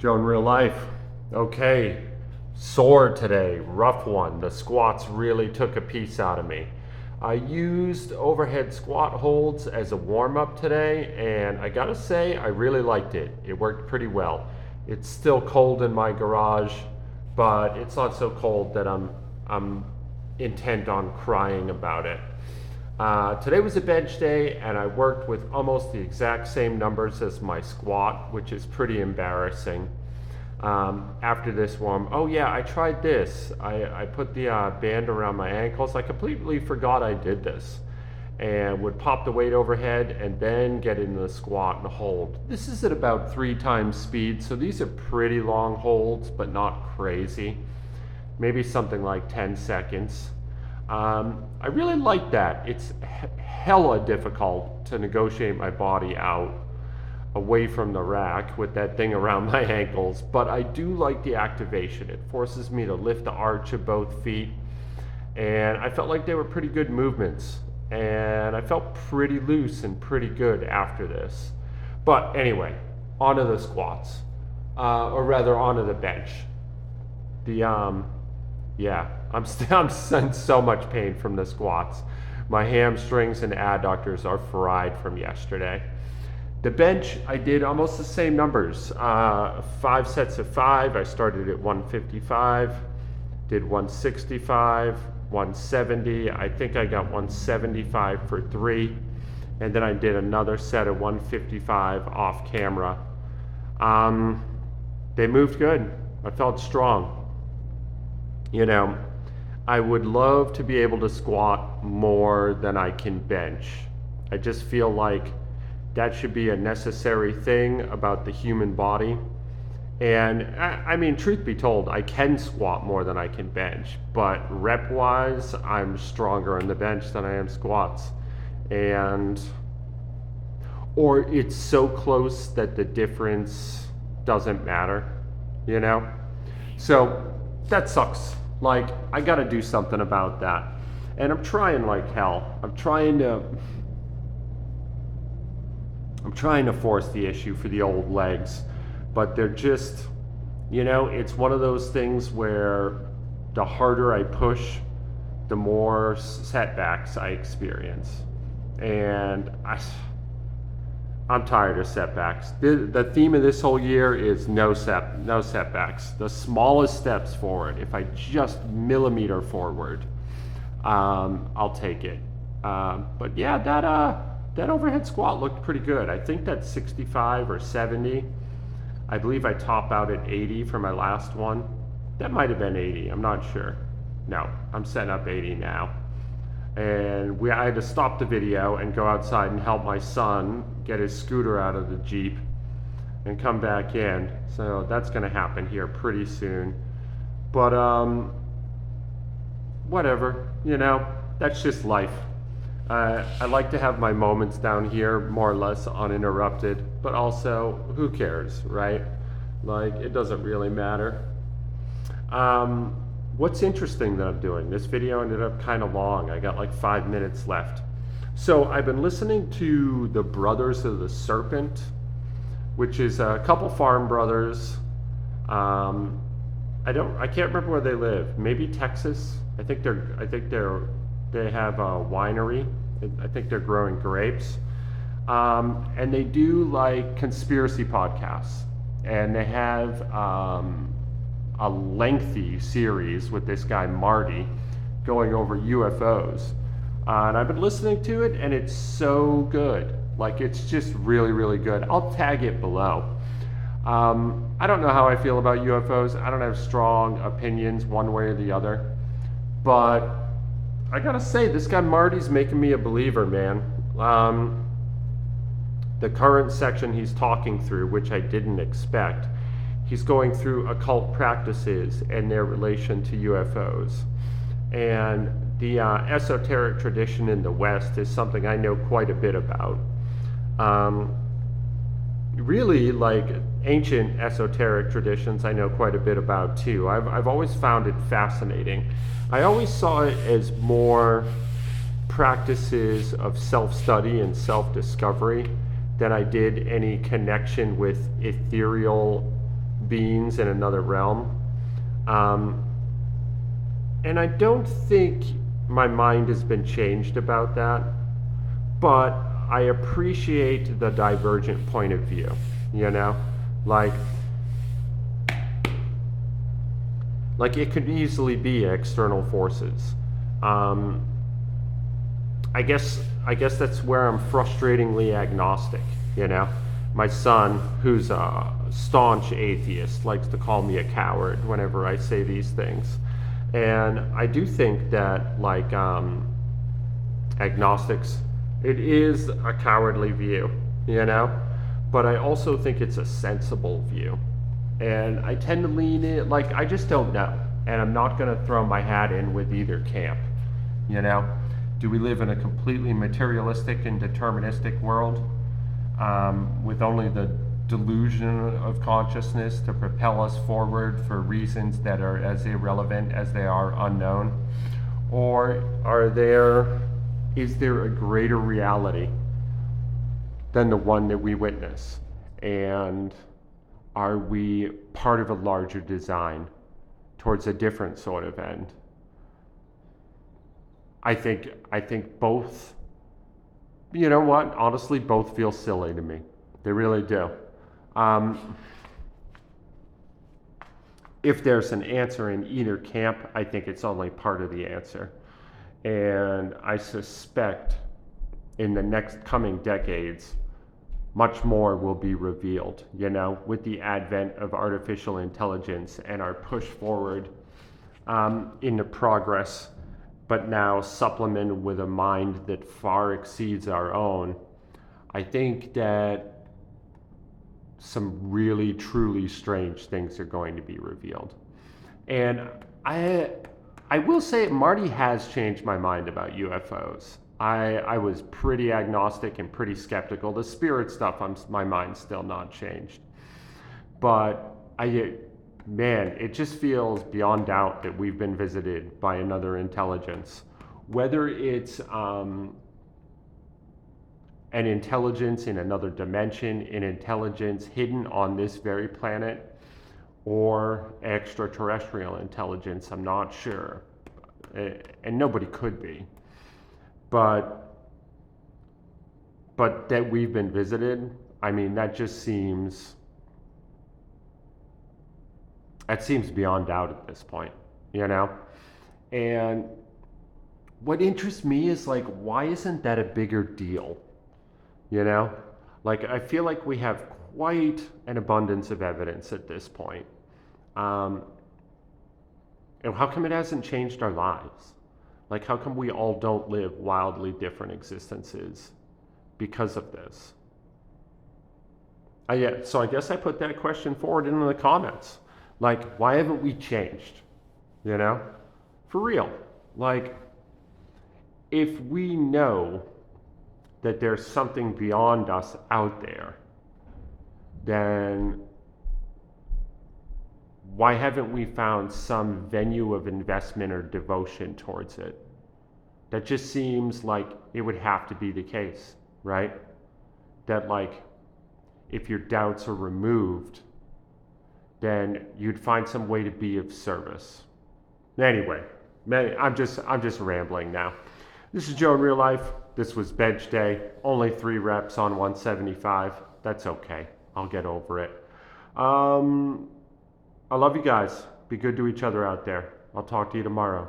Joe in real life. Okay, sore today, rough one. The squats really took a piece out of me. I used overhead squat holds as a warm-up today, and I gotta say, I really liked it. It worked pretty well. It's still cold in my garage, but it's not so cold that I'm intent on crying about it. Today was a bench day, and I worked with almost the exact same numbers as my squat, which is pretty embarrassing. After this one, oh yeah, I tried this. I put the band around my ankles. I completely forgot I did this, and would pop the weight overhead and then get into the squat and hold. This is at about 3 times speed, so these are pretty long holds, but not crazy. Maybe something like 10 seconds. I really like that. It's hella difficult to negotiate my body out away from the rack with that thing around my ankles, but I do like the activation. It forces me to lift the arch of both feet, and I felt like they were pretty good movements, and I felt pretty loose and pretty good after this. But anyway, onto the squats, or rather onto the bench. Yeah, I'm in so much pain from the squats. My hamstrings and adductors are fried from yesterday. The bench, I did almost the same numbers. 5 sets of 5. I started at 155, did 165, 170. I think I got 175 for 3. And then I did another set of 155 off camera. They moved good. I felt strong. You know, I would love to be able to squat more than I can bench. I just feel like that should be a necessary thing about the human body. And I mean, truth be told, I can squat more than I can bench, but rep-wise, I'm stronger on the bench than I am squats. Or it's so close that the difference doesn't matter, you know? So that sucks. Like, I gotta do something about that. And I'm trying like hell. I'm trying to force the issue for the old legs, but they're just, you know, it's one of those things where the harder I push, the more setbacks I experience. And I'm tired of setbacks. The theme of this whole year is no setbacks. The smallest steps forward. If I just millimeter forward, I'll take it. But yeah, that overhead squat looked pretty good. I think that's 65 or 70. I believe I top out at 80 for my last one. That might have been 80. I'm not sure. No, I'm setting up 80 now. And I had to stop the video and go outside and help my son get his scooter out of the Jeep and come back in. So that's gonna happen here pretty soon. But whatever, you know, that's just life. I like to have my moments down here more or less uninterrupted, but also, who cares, right? Like, it doesn't really matter. What's interesting that I'm doing, this video ended up kind of long. I got like 5 minutes left. So I've been listening to the Brothers of the Serpent, which is a couple farm brothers. I can't remember where they live. Maybe Texas. I think they have a winery. I think they're growing grapes. And they do like conspiracy podcasts, and they have a lengthy series with this guy Marty going over UFOs, and I've been listening to it, and it's so good. Like, it's just really, really good. I'll tag it below. I don't know how I feel about UFOs. I don't have strong opinions one way or the other, but I gotta say, this guy Marty's making me a believer, man. The current section he's talking through, which I didn't expect, he's going through occult practices and their relation to UFOs. And the esoteric tradition in the West is something I know quite a bit about. Really, like, ancient esoteric traditions I know quite a bit about too. I've always found it fascinating. I always saw it as more practices of self-study and self-discovery than I did any connection with ethereal beings in another realm. Um, and I don't think my mind has been changed about that, but I appreciate the divergent point of view, you know? Like it could easily be external forces. Um, I guess that's where I'm frustratingly agnostic, you know? My son, who's a staunch atheist, likes to call me a coward whenever I say these things. And I do think that, like, agnostics, it is a cowardly view, you know? But I also think it's a sensible view. And I tend to lean in, like, I just don't know. And I'm not going to throw my hat in with either camp, you know? Do we live in a completely materialistic and deterministic world with only the delusion of consciousness to propel us forward for reasons that are as irrelevant as they are unknown? Or is there a greater reality than the one that we witness? And are we part of a larger design towards a different sort of end? I think both, you know what, honestly, both feel silly to me. They really do. If there's an answer in either camp, I think it's only part of the answer. And I suspect in the next coming decades, much more will be revealed, you know, with the advent of artificial intelligence and our push forward into progress, but now supplemented with a mind that far exceeds our own. I think that some really, truly strange things are going to be revealed. And I will say Marty has changed my mind about UFOs. I was pretty agnostic and pretty skeptical. The spirit stuff, my mind's still not changed. But man, it just feels beyond doubt that we've been visited by another intelligence. Whether it's an intelligence in another dimension, an intelligence hidden on this very planet, or extraterrestrial intelligence, I'm not sure. And nobody could be. But that we've been visited, I mean, that seems beyond doubt at this point, you know? And what interests me is, like, why isn't that a bigger deal? You know? Like, I feel like we have quite an abundance of evidence at this point. And how come it hasn't changed our lives? Like, how come we all don't live wildly different existences because of this? So I guess I put that question forward into the comments. Like, why haven't we changed? You know? For real. Like, if we know that there's something beyond us out there, then why haven't we found some venue of investment or devotion towards it? That just seems like it would have to be the case, right? That, like, if your doubts are removed, then you'd find some way to be of service. Anyway, I'm just rambling now. This is Joe in real life. This was bench day. Only 3 reps on 175. That's okay. I'll get over it. I love you guys. Be good to each other out there. I'll talk to you tomorrow.